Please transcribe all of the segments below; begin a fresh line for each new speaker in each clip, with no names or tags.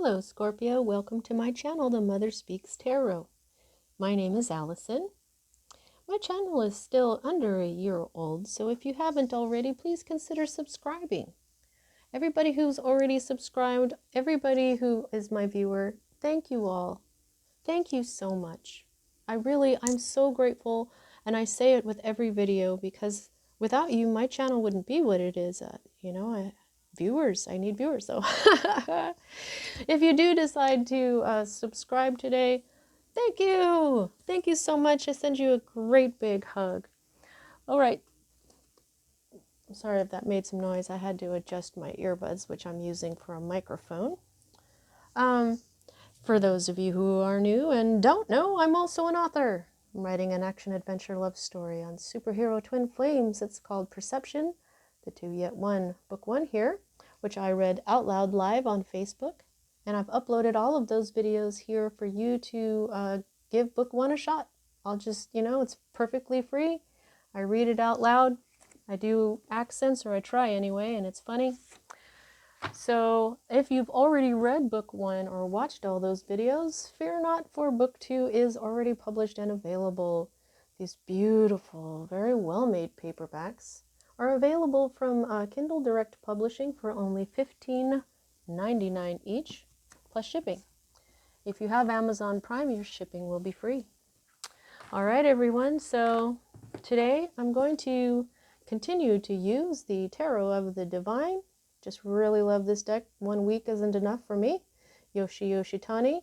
Hello Scorpio, welcome to my channel, The Mother Speaks Tarot. My name is Allison. My channel is still under a year old, so if you haven't already, please consider subscribing. Everybody who's already subscribed, everybody who is my viewer, thank you all. Thank you so much. I'm so grateful, and I say it with every video because without you, my channel wouldn't be what it is. I need viewers though. If you do decide to subscribe today, thank you. Thank you so much. I send you a great big hug. All right. I'm sorry if that made some noise. I had to adjust my earbuds, which I'm using for a microphone. For those of you who are new and don't know, I'm also an author. I'm writing an action-adventure love story on superhero twin flames. It's called Perception, the Two Yet One. Book 1 here, which I read out loud live on Facebook. And I've uploaded all of those videos here for you to give book 1 a shot. I'll just, it's perfectly free. I read it out loud. I do accents, or I try anyway, and it's funny. So if you've already read book 1 or watched all those videos, fear not, for book 2 is already published and available. These beautiful, very well-made paperbacks are available from Kindle Direct Publishing for only $15.99 each, plus shipping. If you have Amazon Prime, your shipping will be free. All right, everyone. So today I'm going to continue to use the Tarot of the Divine. Just really love this deck. 1 week isn't enough for me. Yoshi Yoshitani.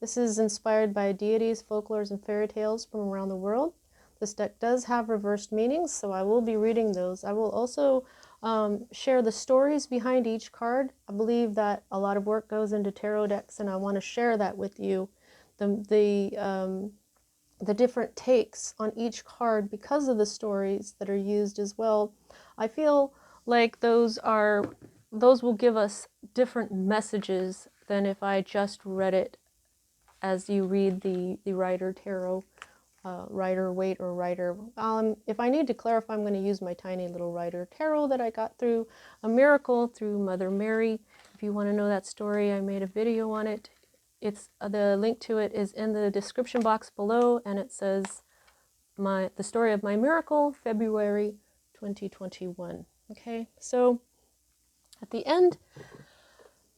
This is inspired by deities, folklores, and fairy tales from around the world. This deck does have reversed meanings, so I will be reading those. I will also share the stories behind each card. I believe that a lot of work goes into tarot decks, and I want to share that with you. The different takes on each card because of the stories that are used as well. I feel like those will give us different messages than if I just read it as you read the Rider Tarot, Rider Waite or Rider. If I need to clarify, I'm going to use my tiny little Rider Tarot that I got through a miracle through Mother Mary. If you want to know that story, I made a video on it. It's the link to it is in the description box below, and it says the story of my miracle, February 2021. Okay, so at the end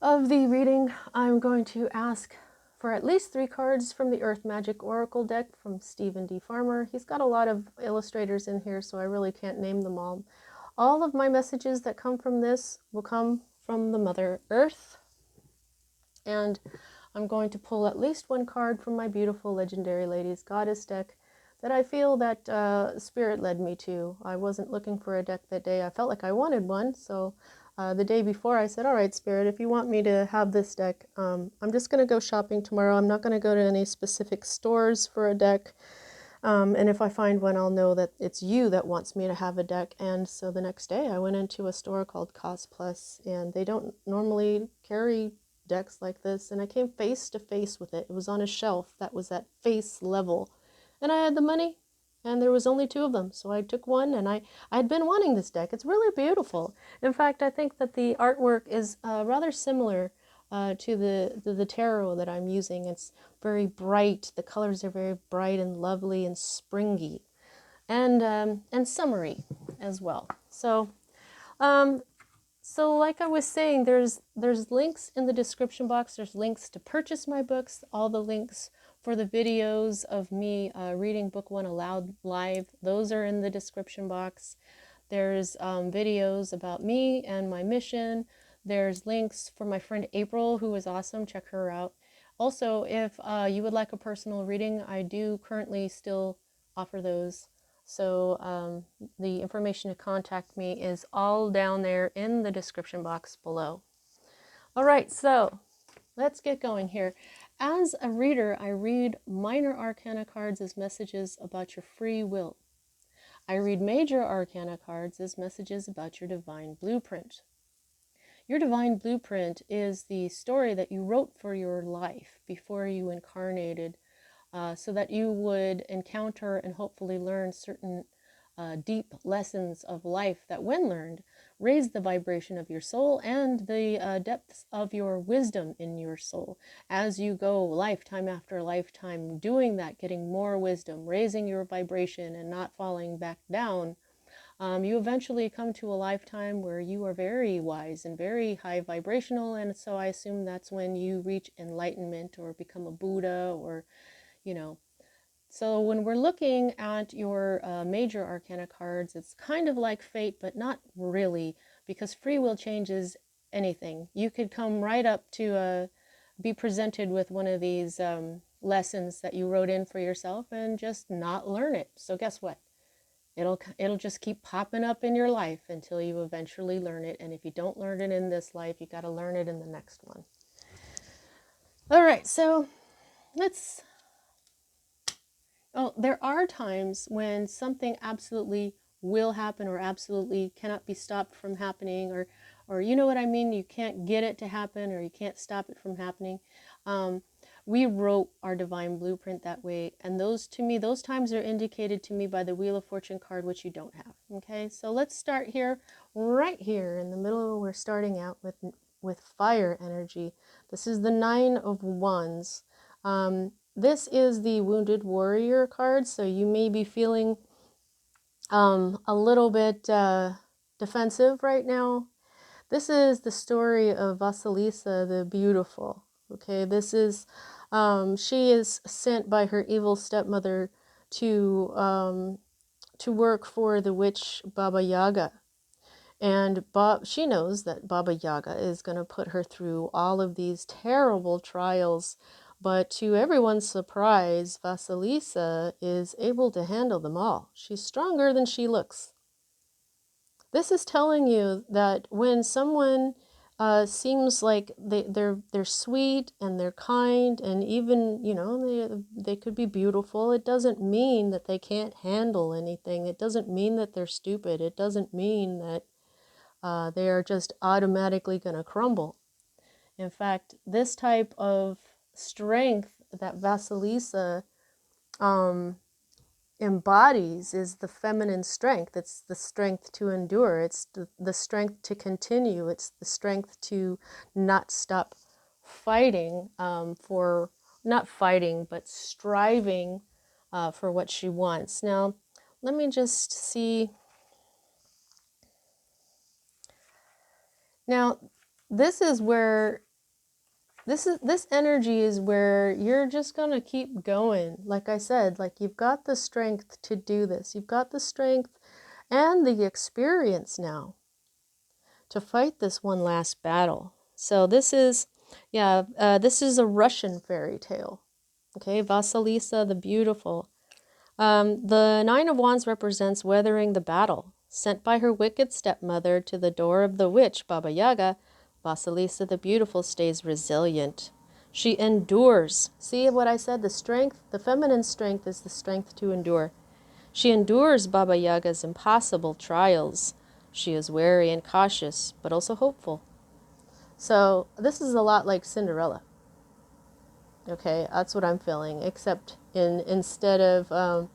of the reading, I'm going to ask for at least 3 cards from the Earth Magic Oracle deck from Stephen D. Farmer. He's got a lot of illustrators in here, so I really can't name them all. All of my messages that come from this will come from the Mother Earth, and I'm going to pull at least 1 card from my beautiful Legendary Ladies Goddess deck that I feel that Spirit led me to. I wasn't looking for a deck that day. I felt like I wanted one, so the day before I said, all right, Spirit, if you want me to have this deck, I'm just going to go shopping tomorrow. I'm not going to go to any specific stores for a deck. And if I find one, I'll know that it's you that wants me to have a deck. And so the next day I went into a store called Cost Plus, and they don't normally carry decks like this. And I came face to face with it. It was on a shelf that was at face level. And I had the money, and there was only 2 of them. So I took one, and I had been wanting this deck. It's really beautiful. In fact, I think that the artwork is rather similar to the tarot that I'm using. It's very bright. The colors are very bright and lovely and springy, and summery as well. So like I was saying, there's links in the description box. There's links to purchase my books, all the links for the videos of me reading book 1 aloud live. Those are in the description box. There's videos about me and my mission. There's links for my friend April, who is awesome. Check her out. Also, if you would like a personal reading, I do currently still offer those. So the information to contact me is all down there in the description box below. All right, so let's get going here. As a reader, I read minor arcana cards as messages about your free will. I read major arcana cards as messages about your divine blueprint. Your divine blueprint is the story that you wrote for your life before you incarnated, so that you would encounter and hopefully learn certain deep lessons of life that, when learned, raise the vibration of your soul and the depths of your wisdom in your soul. As you go lifetime after lifetime doing that, getting more wisdom, raising your vibration and not falling back down, you eventually come to a lifetime where you are very wise and very high vibrational, and so I assume that's when you reach enlightenment or become a Buddha, or, you know. So when we're looking at your major arcana cards, it's kind of like fate, but not really, because free will changes anything. You could come right up to be presented with one of these lessons that you wrote in for yourself and just not learn it. So guess what? It'll just keep popping up in your life until you eventually learn it. And if you don't learn it in this life, you got to learn it in the next one. All right, so let's... Oh, there are times when something absolutely will happen or absolutely cannot be stopped from happening, or you know what I mean? You can't get it to happen, or you can't stop it from happening. We wrote our divine blueprint that way, and those, to me, those times are indicated to me by the Wheel of Fortune card, which you don't have. Okay, so let's start here, right here in the middle. We're starting out with fire energy. This is the 9 of Wands. This is the Wounded Warrior card, so you may be feeling a little bit defensive right now. This is the story of Vasilisa the Beautiful. Okay, this is, she is sent by her evil stepmother to work for the witch Baba Yaga. And she knows that Baba Yaga is going to put her through all of these terrible trials. But to everyone's surprise, Vasilisa is able to handle them all. She's stronger than she looks. This is telling you that when someone seems like they're sweet and they're kind, and even, you know, they could be beautiful, it doesn't mean that they can't handle anything. It doesn't mean that they're stupid. It doesn't mean that they are just automatically going to crumble. In fact, this type of strength that Vasilisa embodies is the feminine strength. It's the strength to endure. It's the strength to continue. It's the strength to not stop fighting not fighting, but striving for what she wants. Now, let me just see. Now, this is where this energy is where you're just going to keep going. Like I said, like, you've got the strength to do this. You've got the strength and the experience now to fight this one last battle. So this is, this is a Russian fairy tale. Okay, Vasilisa the Beautiful. The 9 of Wands represents weathering the battle. Sent by her wicked stepmother to the door of the witch, Baba Yaga, Vasilisa the Beautiful stays resilient. She endures. See what I said? The strength, the feminine strength is the strength to endure. She endures Baba Yaga's impossible trials. She is wary and cautious, but also hopeful. So this is a lot like Cinderella. Okay, that's what I'm feeling, except instead of,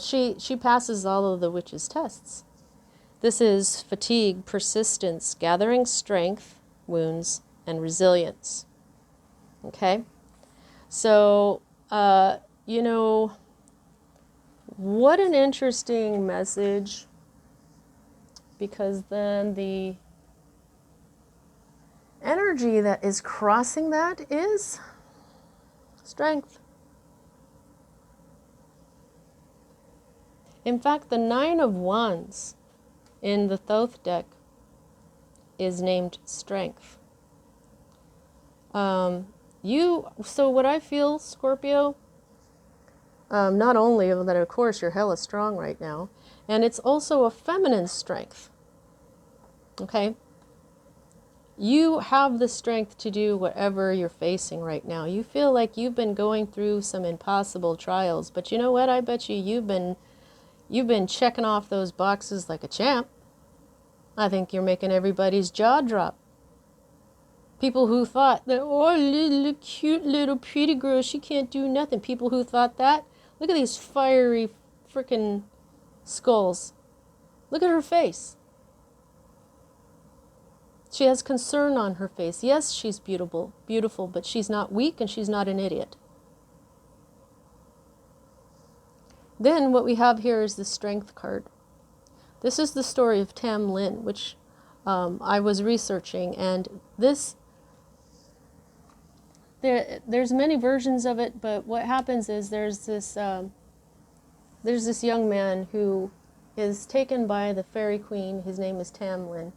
she passes all of the witch's tests. This is fatigue, persistence, gathering strength, wounds, and resilience. Okay? So, you know, what an interesting message, because then the energy that is crossing that is strength. In fact, the 9 of Wands in the Thoth deck is named Strength. So what I feel, Scorpio, not only that, of course, you're hella strong right now, and it's also a feminine strength. Okay? You have the strength to do whatever you're facing right now. You feel like you've been going through some impossible trials, but you know what? I bet you've been checking off those boxes like a champ. I think you're making everybody's jaw drop. People who thought that, oh, little cute little pretty girl, she can't do nothing. People who thought that, look at these fiery freaking Skulls. Look at her face. She has concern on her face. Yes, she's beautiful, but she's not weak and she's not an idiot. Then what we have here is the Strength card. This is the story of Tam Lin, which I was researching, and there's many versions of it, but what happens is there's this young man who is taken by the fairy queen. His name is Tam Lin.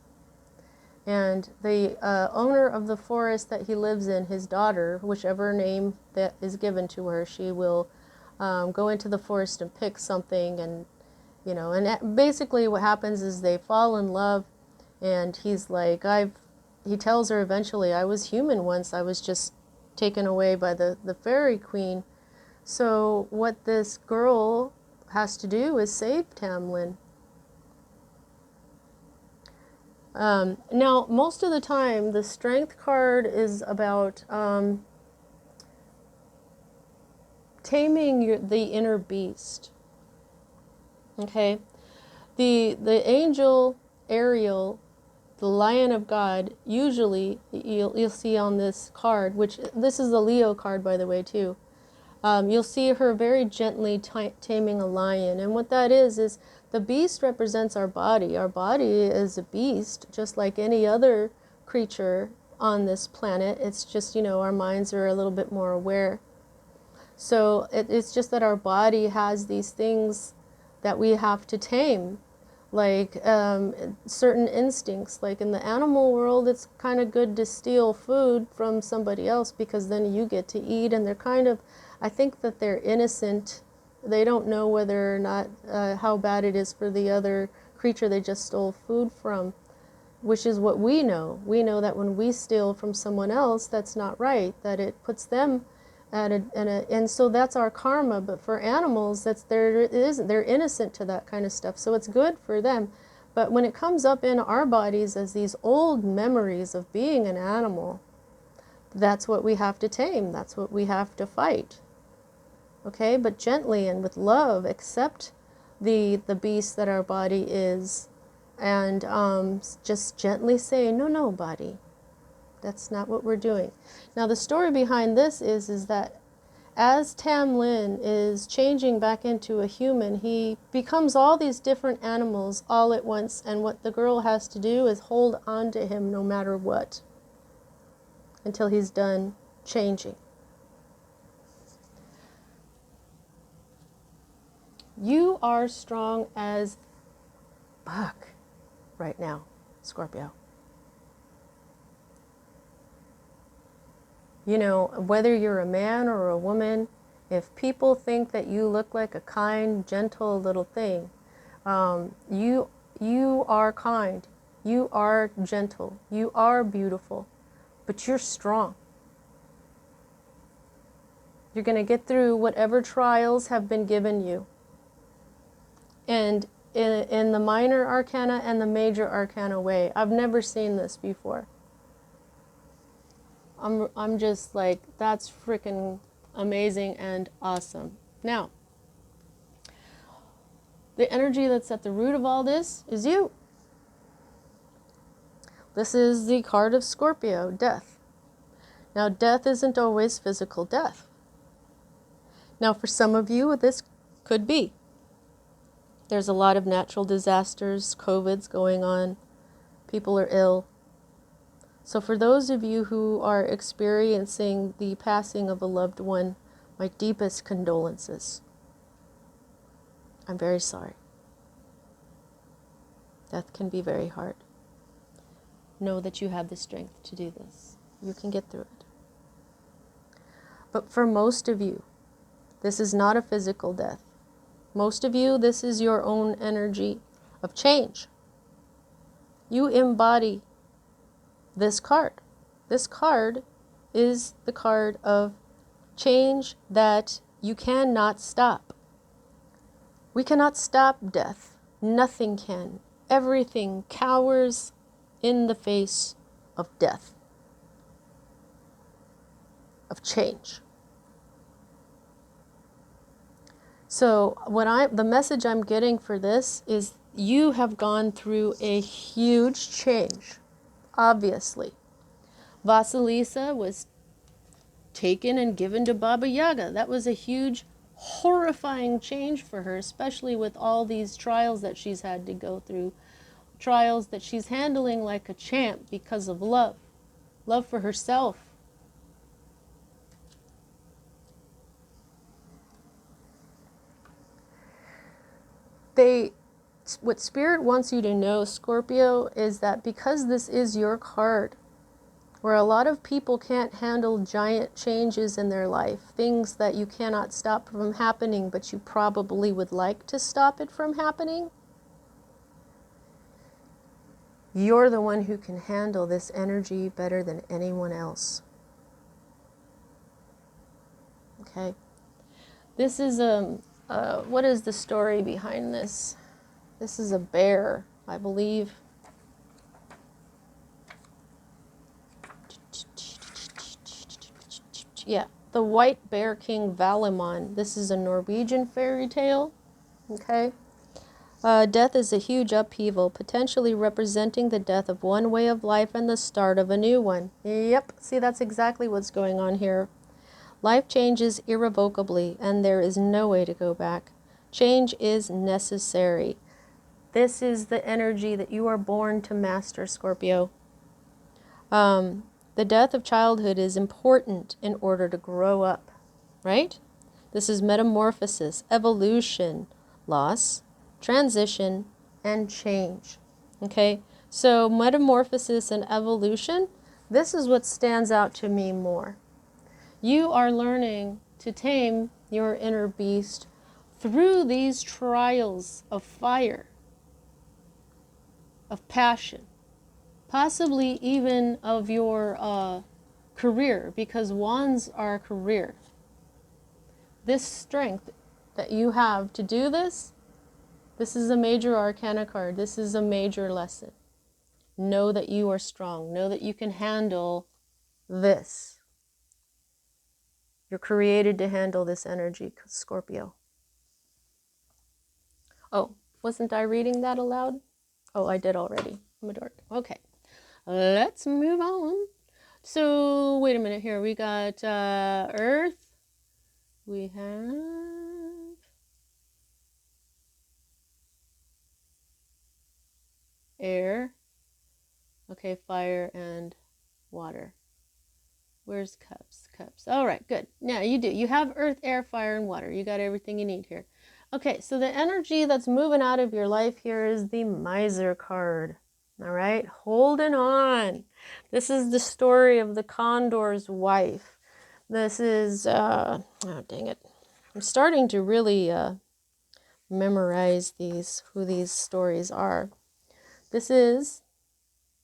And the owner of the forest that he lives in, his daughter, whichever name that is given to her, she will go into the forest and pick something, and and basically what happens is they fall in love, and he's like, he tells her eventually, I was human once, I was just taken away by the fairy queen. So what this girl has to do is save Tam Lin. Now, most of the time, the Strength card is about taming the inner beast. Okay, the angel Ariel, the Lion of God, usually you'll see on this card, which this is the Leo card, by the way, too. You'll see her very gently taming a lion, and what that is the beast represents our body. Our body is a beast, just like any other creature on this planet. It's just, our minds are a little bit more aware. So it's just that our body has these things that we have to tame, like certain instincts. Like in the animal world, it's kind of good to steal food from somebody else because then you get to eat, and they're kind of, I think that they're innocent. They don't know whether or not how bad it is for the other creature they just stole food from, which is what we know. We know that when we steal from someone else, that's not right, that it puts them at and so that's our karma. But for animals, they're innocent to that kind of stuff, so it's good for them. But when it comes up in our bodies as these old memories of being an animal, that's what we have to tame. That's what we have to fight. Okay, but gently and with love, accept the beast that our body is, and just gently say, no, body, that's not what we're doing. Now, the story behind this is that as Tam Lin is changing back into a human, he becomes all these different animals all at once, and what the girl has to do is hold on to him no matter what, until he's done changing. You are strong as fuck right now, Scorpio. Whether you're a man or a woman, if people think that you look like a kind, gentle little thing, you are kind, you are gentle, you are beautiful, but you're strong. You're going to get through whatever trials have been given you. And in the minor arcana and the major arcana way. I've never seen this before. I'm just like, that's freaking amazing and awesome. Now, the energy that's at the root of all this is you. This is the card of Scorpio, death. Now, death isn't always physical death. Now, for some of you, this could be. There's a lot of natural disasters, COVID's going on, people are ill. So for those of you who are experiencing the passing of a loved one, my deepest condolences. I'm very sorry. Death can be very hard. Know that you have the strength to do this. You can get through it. But for most of you, this is not a physical death. Most of you, this is your own energy of change. You embody this card. This card is the card of change that you cannot stop. We cannot stop death. Nothing can. Everything cowers in the face of death, of change. So the message I'm getting for this is you have gone through a huge change, obviously. Vasilisa was taken and given to Baba Yaga. That was a huge, horrifying change for her, especially with all these trials that she's had to go through. Trials that she's handling like a champ because of love. Love for herself. What Spirit wants you to know, Scorpio, is that because this is your card, where a lot of people can't handle giant changes in their life, things that you cannot stop from happening, but you probably would like to stop it from happening, you're the one who can handle this energy better than anyone else. Okay? This is what is the story behind this? This is a bear, I believe. Yeah, the White Bear King Valimon. This is a Norwegian fairy tale. Okay? Death is a huge upheaval, potentially representing the death of one way of life and the start of a new one. Yep, see, that's exactly what's going on here. Life changes irrevocably, and there is no way to go back. Change is necessary. This is the energy that you are born to master, Scorpio. The death of childhood is important in order to grow up, right? This is metamorphosis, evolution, loss, transition, and change. Okay? So metamorphosis and evolution, this is what stands out to me more. You are learning to tame your inner beast through these trials of fire, of passion, possibly even of your career, because wands are career. This strength that you have to do this, this is a major arcana card. This is a major lesson. Know that you are strong. Know that you can handle this. You're created to handle this energy, Scorpio. Oh, wasn't I reading that aloud? Oh, I did already. I'm a dork. Okay, let's move on. So, wait a minute here. We got Earth. We have air. Okay, fire and water. Where's cups? Cups. All right, good. Now you do. You have earth, air, fire, and water. You got everything you need here. Okay, so the energy that's moving out of your life here is the Miser card. All right, holding on. This is the story of the condor's wife. This is, oh, dang it. I'm starting to really memorize who these stories are. This is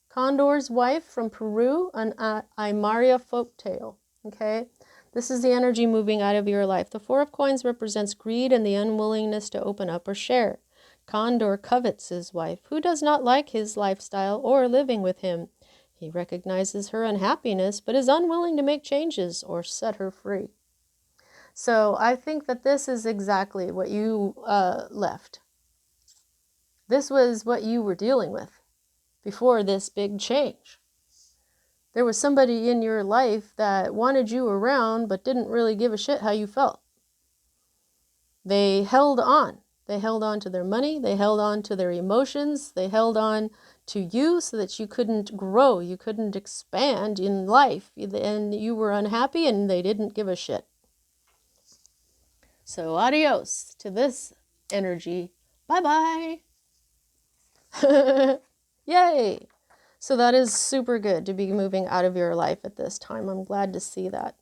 Condor's Wife from Peru, an Aymara folktale. Okay, this is the energy moving out of your life. The Four of Coins represents greed and the unwillingness to open up or share. Condor covets his wife, who does not like his lifestyle or living with him. He recognizes her unhappiness, but is unwilling to make changes or set her free. So I think that this is exactly what you left. This was what you were dealing with before this big change. There was somebody in your life that wanted you around but didn't really give a shit how you felt. They held on. They held on to their money. They held on to their emotions. They held on to you so that you couldn't grow. You couldn't expand in life. And you were unhappy and they didn't give a shit. So adios to this energy. Bye-bye. Yay. So that is super good to be moving out of your life at this time. I'm glad to see that.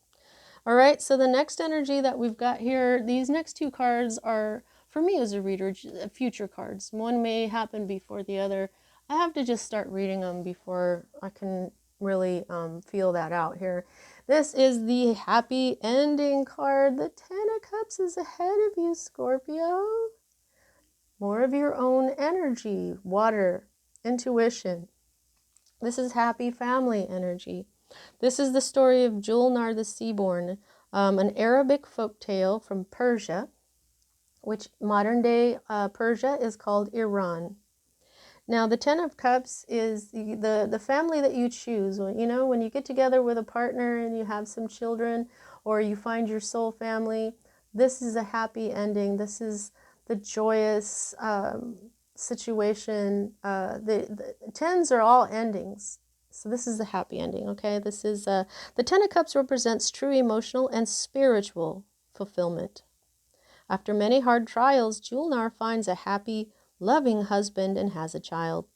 All right, so the next energy that we've got here, these next two cards are, for me as a reader, future cards. One may happen before the other. I have to just start reading them before I can really feel that out here. This is the happy ending card. The Ten of Cups is ahead of you, Scorpio. More of your own energy, water, intuition. This is happy family energy. This is the story of Julnar the Seaborn, an Arabic folktale from Persia, which modern day Persia is called Iran. Now, the Ten of Cups is the family that you choose. You know, when you get together with a partner and you have some children, or you find your soul family, this is a happy ending. This is the joyous situation. The tens are all endings. So this is the happy ending, okay? This is, the Ten of Cups represents true emotional and spiritual fulfillment. After many hard trials, Julnar finds a happy, loving husband and has a child.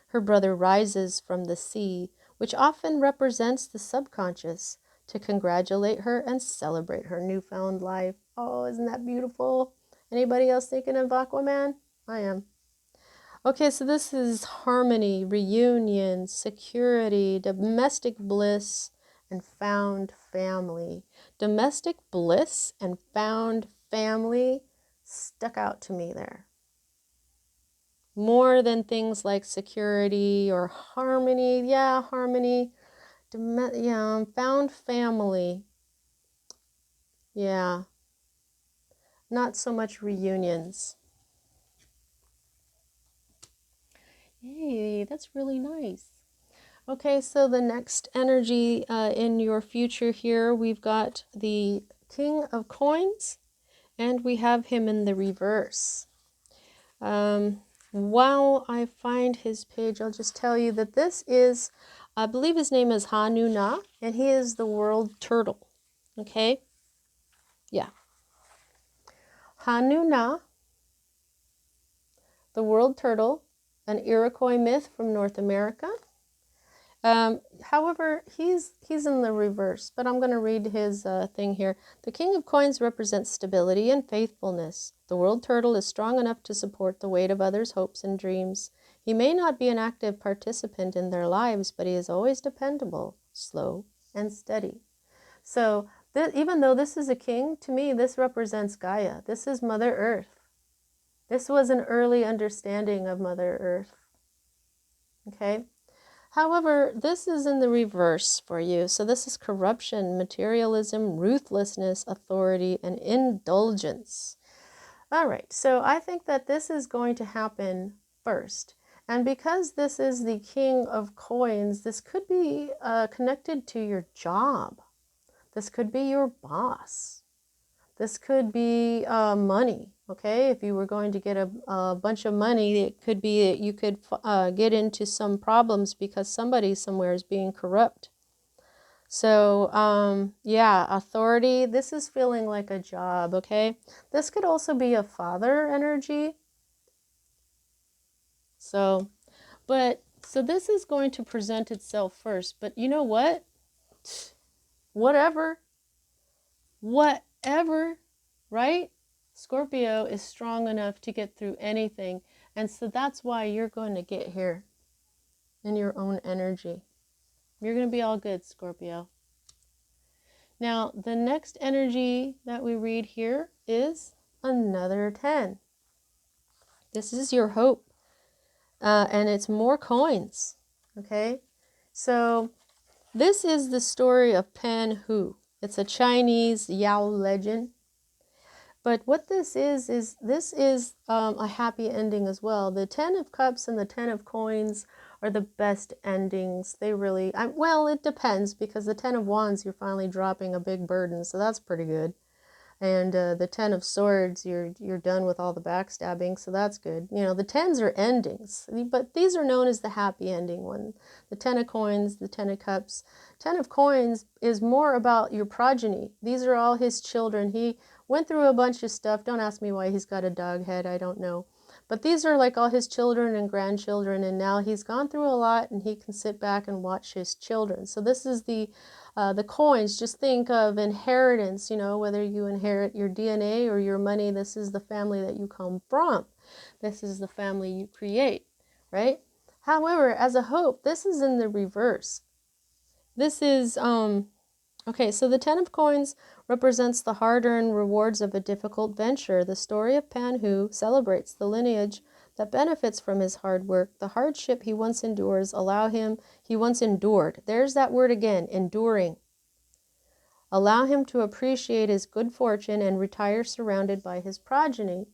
Her brother rises from the sea, which often represents the subconscious, to congratulate her and celebrate her newfound life. Oh, isn't that beautiful? Anybody else thinking of Aquaman? I am. Okay, so this is harmony, reunion, security, domestic bliss, and found family. Domestic bliss and found family stuck out to me there. More than things like security or harmony. Yeah, harmony. Yeah, found family. Yeah. Not so much reunions. Yay, that's really nice. Okay, so the next energy in your future here, we've got the King of Coins, and we have him in the reverse. While I find his page, I'll just tell you that this is, I believe his name is Hanuna, and he is the world turtle. Okay? Yeah. Hanuna, the world turtle, an Iroquois myth from North America. However, he's in the reverse, but I'm going to read his thing here. The King of Coins represents stability and faithfulness. The world turtle is strong enough to support the weight of others' hopes and dreams. He may not be an active participant in their lives, but he is always dependable, slow, and steady. So even though this is a king, to me, this represents Gaia. This is Mother Earth. This was an early understanding of Mother Earth. Okay? However, this is in the reverse for you. So this is corruption, materialism, ruthlessness, authority, and indulgence. All right, so I think that this is going to happen first. And because this is the King of Coins, this could be connected to your job. This could be your boss. This could be money, okay? If you were going to get a bunch of money, it could be that you could get into some problems because somebody somewhere is being corrupt. So, yeah, authority, this is feeling like a job, okay? This could also be a father energy. So this is going to present itself first, but you know what? Whatever, right? Scorpio is strong enough to get through anything. And so that's why you're going to get here in your own energy. You're going to be all good, Scorpio. Now, the next energy that we read here is another 10. This is your hope. And it's more coins. Okay? So this is the story of Pan Hu. It's a Chinese Yao legend. But what this is a happy ending as well. The 10 of Cups and the 10 of Coins are the best endings. They really, well, it depends, because the 10 of Wands, you're finally dropping a big burden, so that's pretty good. And the 10 of Swords, you're done with all the backstabbing, so that's good. You know, the 10s are endings, but these are known as the happy ending one. The 10 of Coins, the 10 of Cups. 10 of Coins is more about your progeny. These are all his children. He went through a bunch of stuff. Don't ask me why he's got a dog head. I don't know. But these are like all his children and grandchildren, and now he's gone through a lot, and he can sit back and watch his children. So this is the coins. Just think of inheritance, you know, whether you inherit your DNA or your money, this is the family that you come from. This is the family you create, right? However, as a hope, this is in the reverse. This is, okay, so the 10 of Coins represents the hard-earned rewards of a difficult venture. The story of Pan Hu celebrates the lineage that benefits from his hard work. The hardship he once endured. There's that word again, enduring. Allow him to appreciate his good fortune and retire surrounded by his progeny.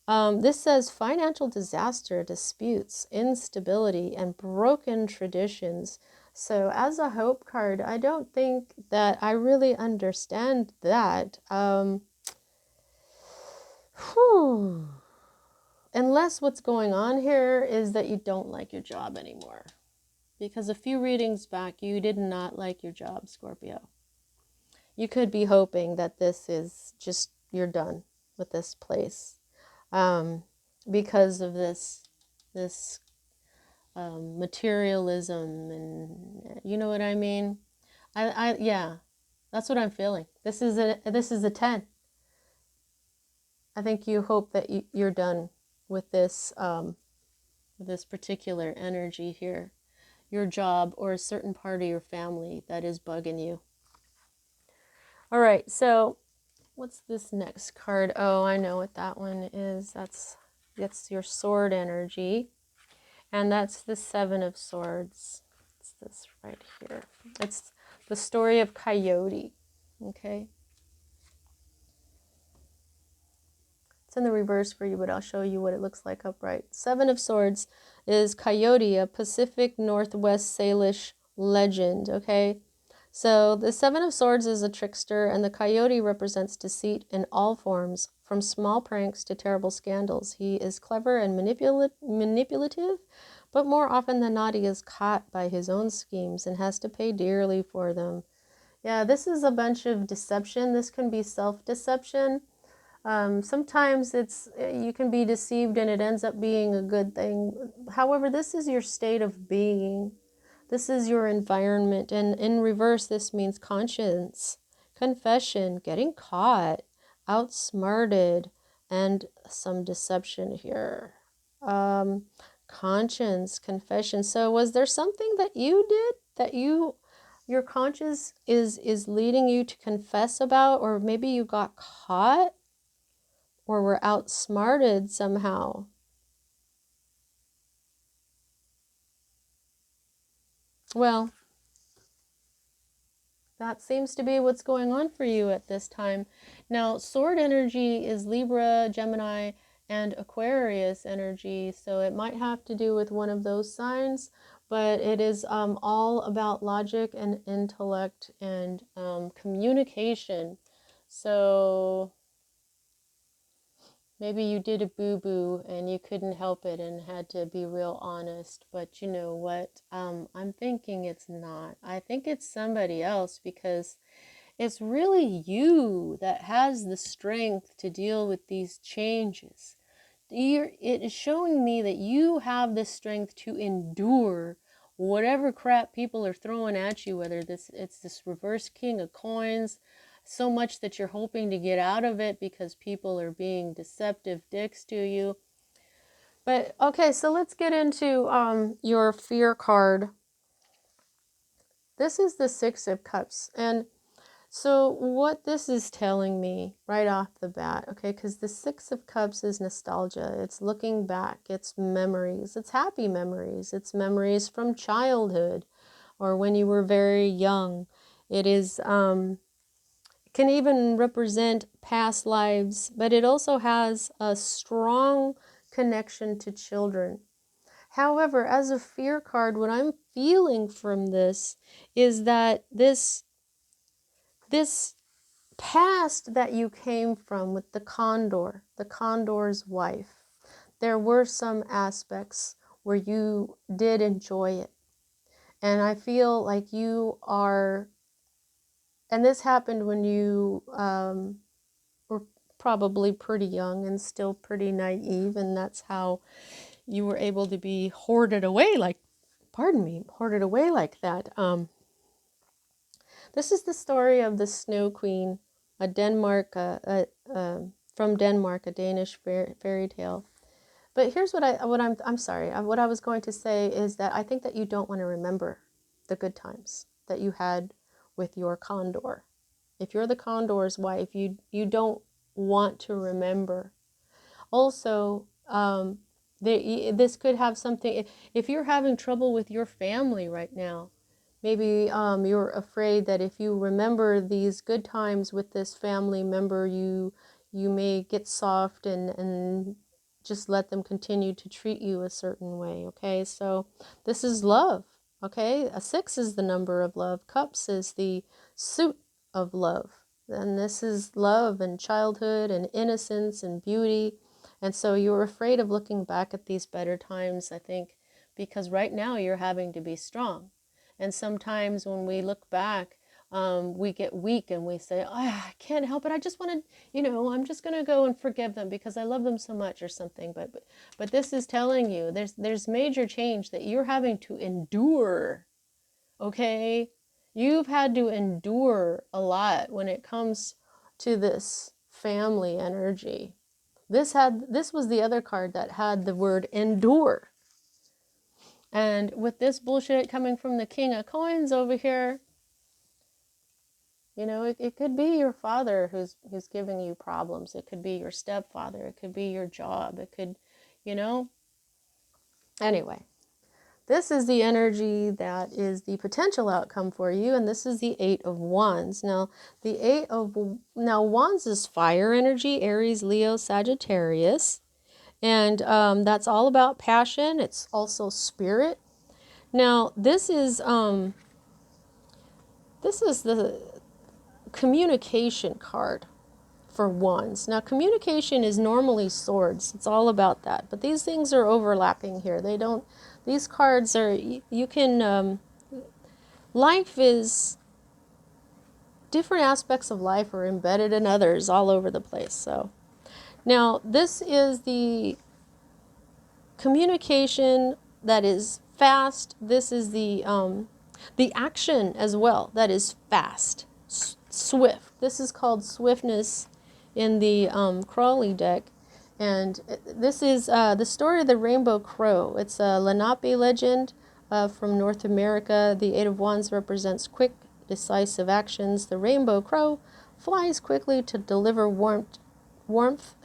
This says financial disaster, disputes, instability, and broken traditions. So as a hope card, I don't think that I really understand that. Unless what's going on here is that you don't like your job anymore. Because a few readings back, you did not like your job, Scorpio. You could be hoping that this is just, you're done with this place. Because of this materialism, and you know what I mean. Yeah, that's what I'm feeling. This is a 10. I think you hope that you're done with this particular energy here, your job or a certain part of your family that is bugging you. All right, so what's this next card? Oh, I know what that one is. That's your sword energy. And that's the Seven of Swords. It's this right here. It's the story of Coyote. Okay. It's in the reverse for you, but I'll show you what it looks like upright. Seven of Swords is Coyote, a Pacific Northwest Salish legend. Okay. So the Seven of Swords is a trickster, and the coyote represents deceit in all forms, from small pranks to terrible scandals. He is clever and manipulative, but more often than not, he is caught by his own schemes and has to pay dearly for them. Yeah, this is a bunch of deception. This can be self-deception. Sometimes you can be deceived and it ends up being a good thing. However, this is your state of being. This is your environment, and in reverse, this means conscience, confession, getting caught, outsmarted, and some deception here. Conscience, confession. So was there something that you did that your conscience is leading you to confess about, or maybe you got caught or were outsmarted somehow? Well, that seems to be what's going on for you at this time. Now, sword energy is Libra, Gemini, and Aquarius energy, so it might have to do with one of those signs, but it is all about logic and intellect and communication. So maybe you did a boo-boo and you couldn't help it and had to be real honest, but you know what? I'm thinking it's not. I think it's somebody else, because it's really you that has the strength to deal with these changes. It is showing me that you have the strength to endure whatever crap people are throwing at you, whether it's this reverse king of coins, so much that you're hoping to get out of it because people are being deceptive dicks to you. But okay, so let's get into your fear card. This is the Six of Cups, and so what this is telling me right off the bat, okay, because the Six of Cups is nostalgia. It's looking back. It's memories. It's happy memories. It's memories from childhood or when you were very young. It is can even represent past lives, but it also has a strong connection to children. However, as a fear card, what I'm feeling from this is that this past that you came from with the condor's wife, there were some aspects where you did enjoy it. And I feel like you are, and this happened when you were probably pretty young and still pretty naive, and that's how you were able to be hoarded away like that. This is the story of the Snow Queen, a from Denmark, a Danish fairy tale. But here's what I was going to say is that I think that you don't want to remember the good times that you had with your condor. If you're the condor's wife, you don't want to remember. Also, this could have something, if you're having trouble with your family right now, Maybe you're afraid that if you remember these good times with this family member, you may get soft and just let them continue to treat you a certain way, okay? So this is love, okay? A 6 is the number of love. Cups is the suit of love. And this is love and childhood and innocence and beauty. And so you're afraid of looking back at these better times, I think, because right now you're having to be strong. And sometimes when we look back, we get weak and we say, oh, I can't help it. I just want to, I'm just going to go and forgive them because I love them so much or something. But this is telling you there's major change that you're having to endure. Okay? You've had to endure a lot when it comes to this family energy. This was the other card that had the word endure. And with this bullshit coming from the King of Coins over here, it could be your father who's giving you problems. It could be your stepfather. It could be your job. It could, Anyway, this is the energy that is the potential outcome for you, and this is the 8 of Wands. Now, Wands is fire energy, Aries, Leo, Sagittarius, and that's all about passion. It's also spirit. Now, this is the communication card for Wands. Now, communication is normally swords. It's all about that. But these things are overlapping here. These cards are, you can, life is, different aspects of life are embedded in others all over the place. So, now this is the communication that is fast. This is the action as well that is fast, swift. This is called swiftness in the Crawley deck, and this is the story of the Rainbow Crow. It's a Lenape legend from North America. The 8 of Wands represents quick, decisive actions. The Rainbow Crow flies quickly to deliver warmth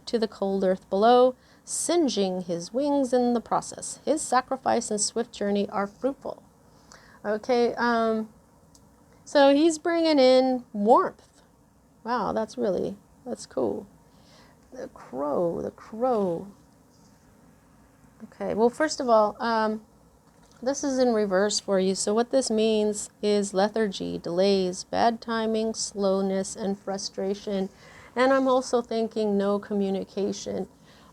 to the cold earth below, singeing his wings in the process. His sacrifice and swift journey are fruitful. Okay, so he's bringing in warmth. Wow, that's cool. The crow. Okay, well, first of all, this is in reverse for you. So what this means is lethargy, delays, bad timing, slowness, and frustration. And I'm also thinking no communication.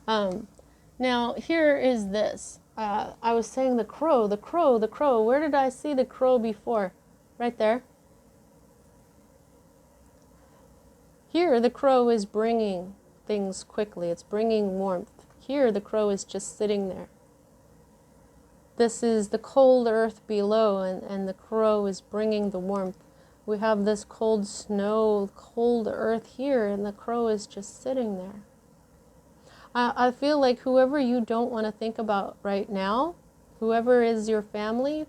Now, here is this. I was saying the crow. Where did I see the crow before? Right there. Here, the crow is bringing things quickly. It's bringing warmth. Here, the crow is just sitting there. This is the cold earth below, and the crow is bringing the warmth. We have this cold snow, cold earth here, and the crow is just sitting there. I feel like whoever you don't want to think about right now, whoever is your family,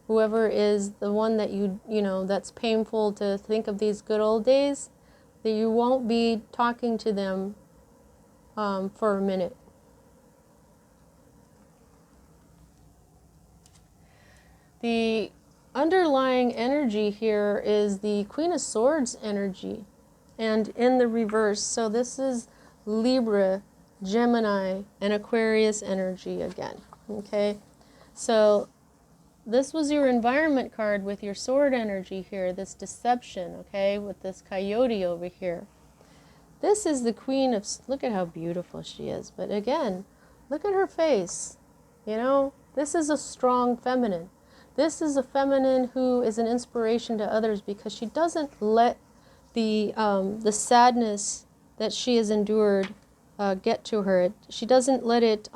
whoever is the one that that's painful to think of these good old days, that you won't be talking to them for a minute. The underlying energy here is the Queen of Swords energy, and in the reverse. So this is Libra, Gemini, and Aquarius energy again. Okay, so this was your environment card with your sword energy here, this deception, okay, with this coyote over here. This is the Queen of, look at how beautiful she is, but again, look at her face, this is a strong feminine. This is a feminine who is an inspiration to others because she doesn't let the sadness that she has endured get to her. She doesn't let it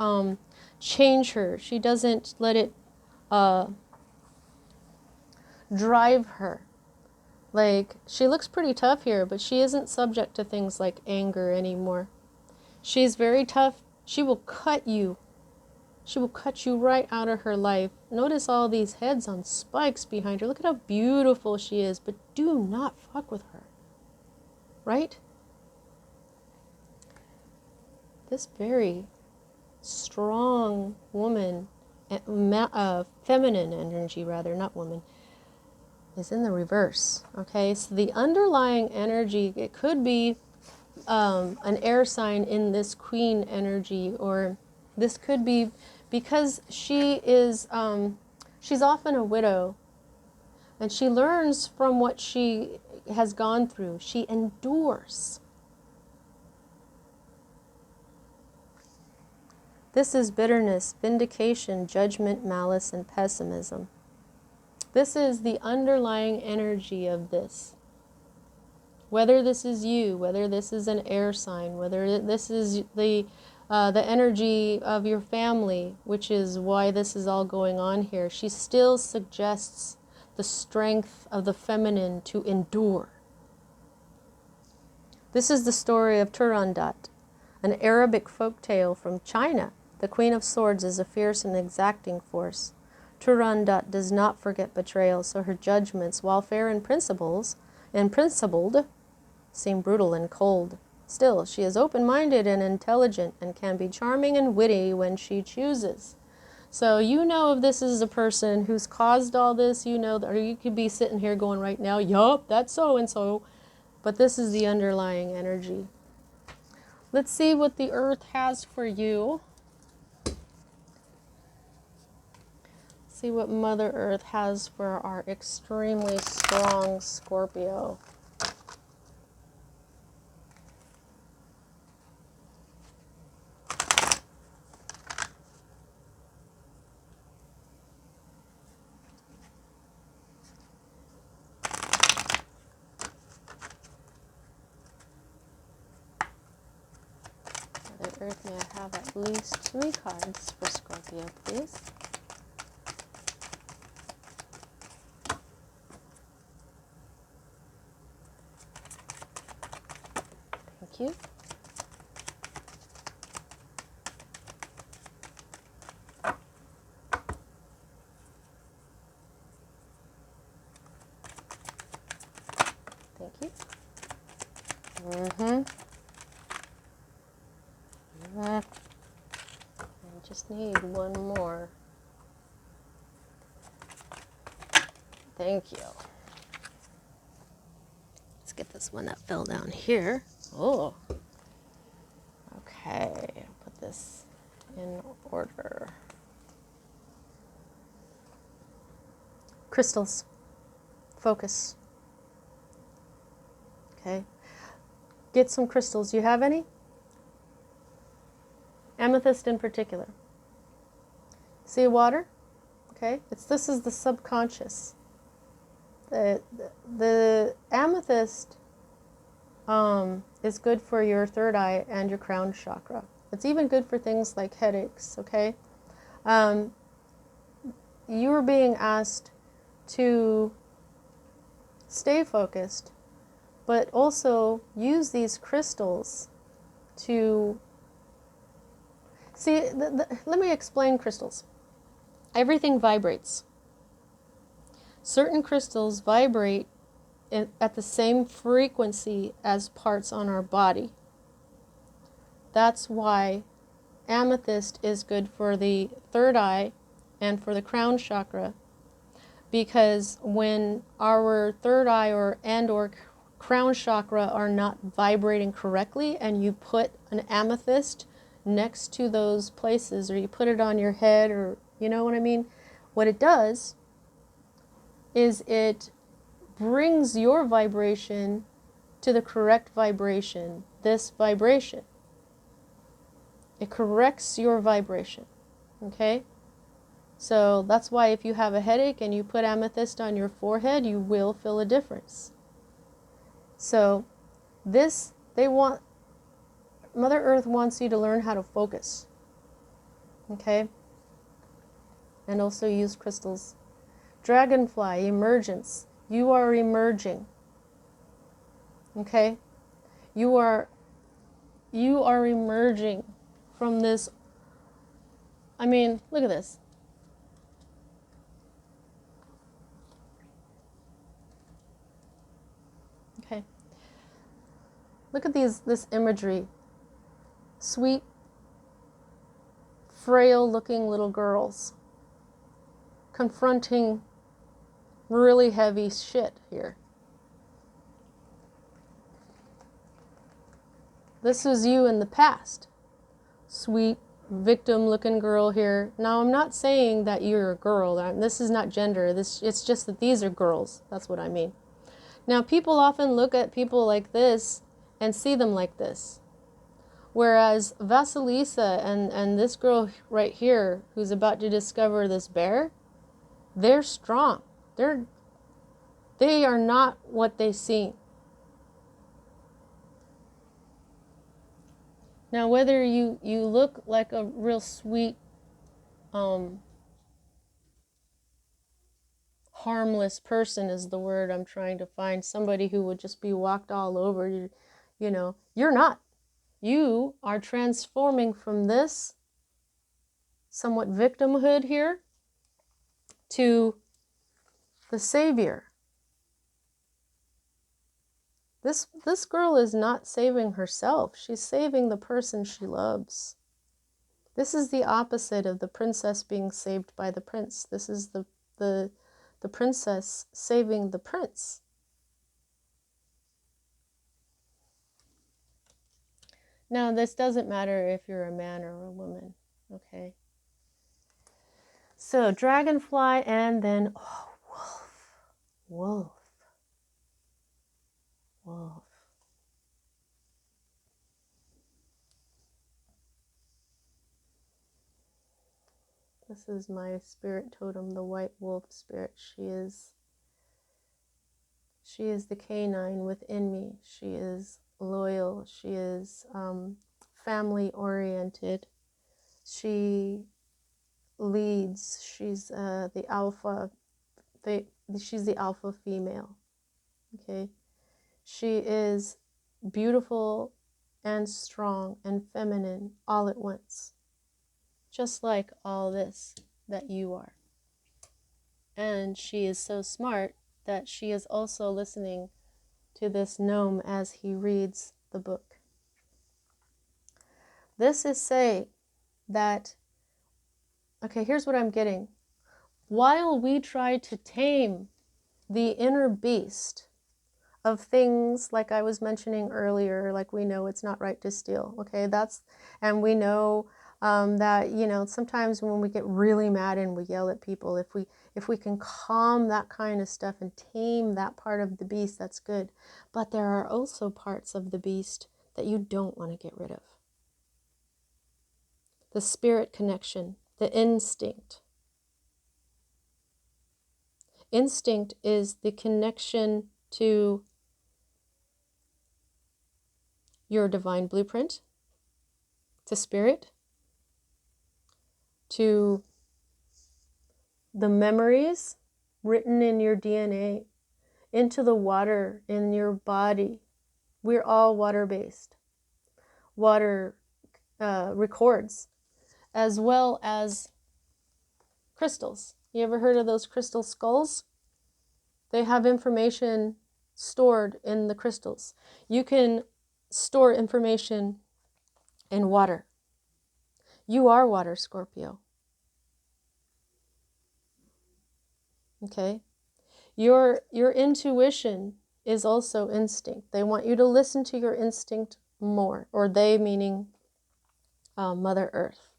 change her. She doesn't let it drive her. Like, she looks pretty tough here, but she isn't subject to things like anger anymore. She's very tough. She will cut you. She will cut you right out of her life. Notice all these heads on spikes behind her. Look at how beautiful she is, but do not fuck with her. Right? This very strong woman, feminine energy rather, not woman, is in the reverse. Okay, so the underlying energy, it could be an air sign in this queen energy, or this could be because she is, she's often a widow, and she learns from what she has gone through. She endures. This is bitterness, vindication, judgment, malice, and pessimism. This is the underlying energy of this. Whether this is you, whether this is an air sign, whether this is the energy of your family, which is why this is all going on here, she still suggests the strength of the feminine to endure. This is the story of Turandat, an Arabic folk tale from China. The Queen of Swords is a fierce and exacting force. Turandat does not forget betrayal, so her judgments, while fair in principles and principled, seem brutal and cold. Still, she is open-minded and intelligent and can be charming and witty when she chooses. So you know if this is a person who's caused all this, you know, or you could be sitting here going right now, yup, that's so-and-so. But this is the underlying energy. Let's see what the earth has for you. See what Mother Earth has for our extremely strong Scorpio. Mother Earth, may I have at least 3 cards for Scorpio, please? Thank you. Thank you. I just need one more. Thank you. Let's get this one that fell down here. Oh. Okay, put this in order. Crystals. Focus. Okay. Get some crystals. You have any? Amethyst in particular. See water? Okay. This is the subconscious. The amethyst is good for your third eye and your crown chakra. It's even good for things like headaches, okay? You are being asked to stay focused, but also use these crystals to... See, let me explain crystals. Everything vibrates. Certain crystals vibrate at the same frequency as parts on our body. That's why amethyst is good for the third eye and for the crown chakra, because when our third eye or crown chakra are not vibrating correctly, and you put an amethyst next to those places, or you put it on your head, or you know what I mean, what it does is it brings your vibration to the correct vibration, this vibration. It corrects your vibration, okay? So that's why if you have a headache and you put amethyst on your forehead, you will feel a difference. So Mother Earth wants you to learn how to focus, okay? And also use crystals. Dragonfly, emergence. You are emerging. Okay? You are emerging from this. I mean, look at this. Okay. Look at this imagery. Sweet, frail looking little girls confronting really heavy shit here. This was you in the past. Sweet, victim-looking girl here. Now, I'm not saying that you're a girl. This is not gender. It's just that these are girls. That's what I mean. Now, people often look at people like this and see them like this. Whereas Vasilisa and this girl right here who's about to discover this bear, they're strong. They are not what they seem. Now, whether you look like a real sweet, harmless person is the word I'm trying to find, somebody who would just be walked all over, you know, you're not. You are transforming from this somewhat victimhood here to the savior. This girl is not saving herself. She's saving the person she loves. This is the opposite of the princess being saved by the prince. This is the princess saving the prince. Now, this doesn't matter if you're a man or a woman, okay? So, dragonfly and then, oh, wolf. This is my spirit totem, the white wolf spirit. She is the canine within me. She is loyal. She is family oriented. She leads. She's the alpha. She's the alpha female. Okay. She is beautiful and strong and feminine all at once. Just like all this that you are. And she is so smart that she is also listening to this gnome as he reads the book. This is saying that, okay, here's what I'm getting. While we try to tame the inner beast of things like I was mentioning earlier, like we know it's not right to steal, okay, and we know that, you know, sometimes when we get really mad and we yell at people, if we can calm that kind of stuff and tame that part of the beast, that's good. But there are also parts of the beast that you don't want to get rid of. The spirit connection, the instinct. Instinct is the connection to your divine blueprint, to spirit, to the memories written in your DNA, into the water in your body. We're all water-based. Water records, as well as crystals. You ever heard of those crystal skulls? They have information stored in the crystals. You can store information in water. You are water, Scorpio. Okay? Your intuition is also instinct. They want you to listen to your instinct more, or they meaning Mother Earth.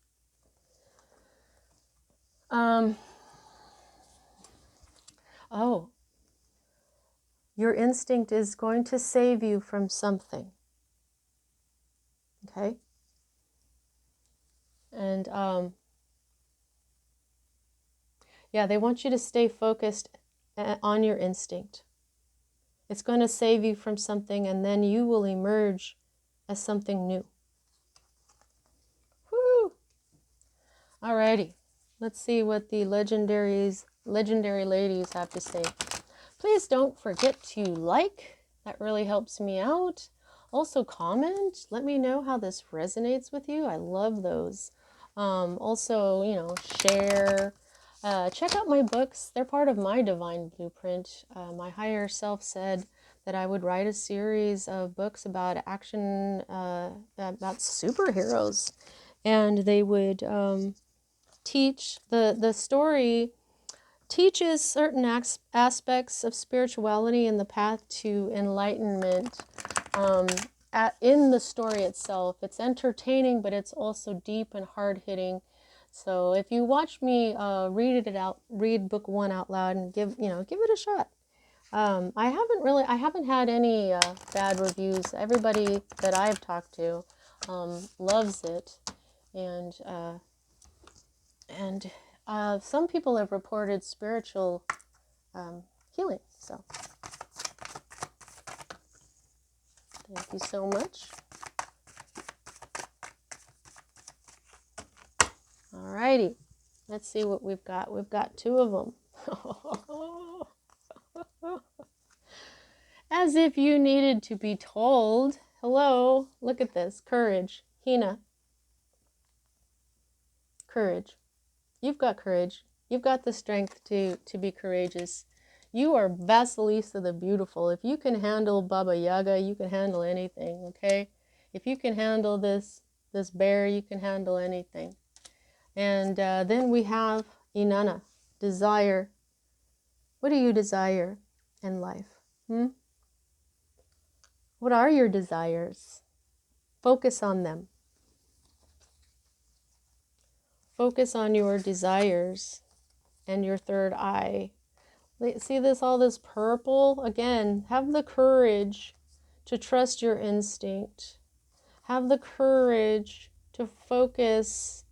Oh, your instinct is going to save you from something. Okay? And yeah, they want you to stay focused on your instinct. It's going to save you from something, and then you will emerge as something new. Woo! Alrighty, let's see what the legendary ladies have to say. Please don't forget to like. That really helps me out. Also comment. Let me know how this resonates with you. I love those. Also, you know, share. Check out my books. They're part of my divine blueprint. My higher self said that I would write a series of books about action, about superheroes. And they would teach the story teaches certain aspects of spirituality and the path to enlightenment in the story itself. It's entertaining, but it's also deep and hard-hitting. So if you watch me read book 1 out loud and give it a shot. I haven't had any bad reviews. Everybody that I've talked to loves it, and some people have reported spiritual healing. So thank you so much. Alrighty, let's see what we've got. We've got 2 of them. As if you needed to be told. Hello, look at this. Courage. Hina. Courage. You've got courage. You've got the strength to be courageous. You are Vasilisa the Beautiful. If you can handle Baba Yaga, you can handle anything, okay? If you can handle this bear, you can handle anything. And then we have Inanna, desire. What do you desire in life? What are your desires? Focus on them. Focus on your desires and your third eye. See all this purple? Again, have the courage to trust your instinct. Have the courage to focus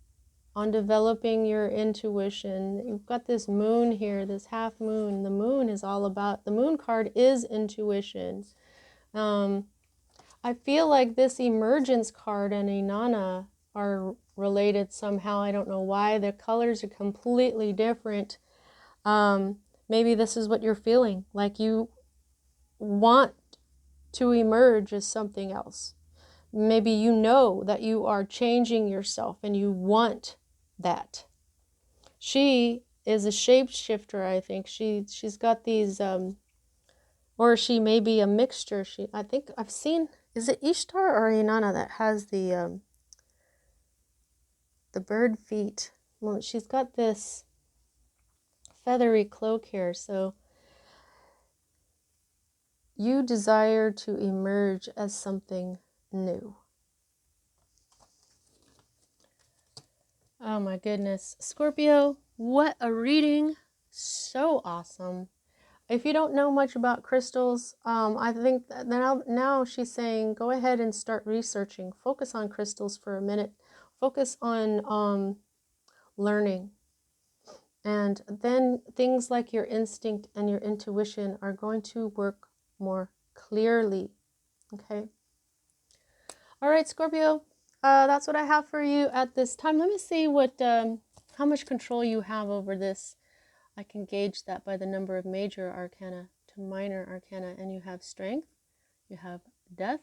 on developing your intuition. You've got this moon here, this half moon. The moon is all about, the moon card is intuition. I feel like this emergence card and Inanna are related somehow. I don't know why. The colors are completely different. Maybe this is what you're feeling, like you want to emerge as something else. Maybe you know that you are changing yourself and you want that. She is a shapeshifter, I think. She's got these, or she may be a mixture. I think I've seen, is it Ishtar or Inanna that has the bird feet? Well, she's got this feathery cloak here, so you desire to emerge as something new. Oh my goodness. Scorpio, what a reading. So awesome. If you don't know much about crystals, I think that now she's saying go ahead and start researching. Focus on crystals for a minute. Focus on learning. And then things like your instinct and your intuition are going to work more clearly. Okay? All right, Scorpio, that's what I have for you at this time. Let me see how much control you have over this. I can gauge that by the number of major arcana to minor arcana. And you have strength, you have death,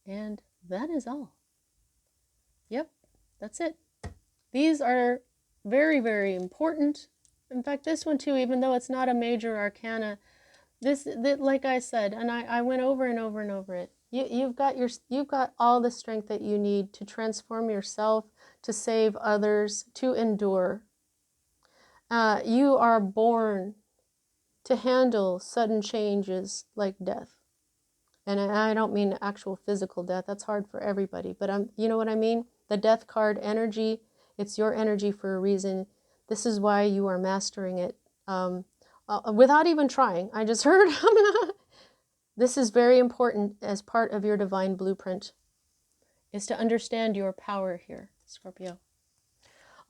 and that is all. Yep, that's it. These are very, very important. In fact, this one too, even though it's not a major arcana, this like I said, and I went over and over and over it. You've got all the strength that you need to transform yourself, to save others, to endure. You are born to handle sudden changes like death. And I don't mean actual physical death. That's hard for everybody. But you know what I mean? The death card energy, it's your energy for a reason. This is why you are mastering it without even trying. I just heard. This is very important as part of your divine blueprint, is to understand your power here, Scorpio.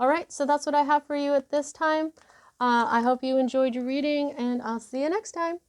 All right, so that's what I have for you at this time. I hope you enjoyed your reading, and I'll see you next time.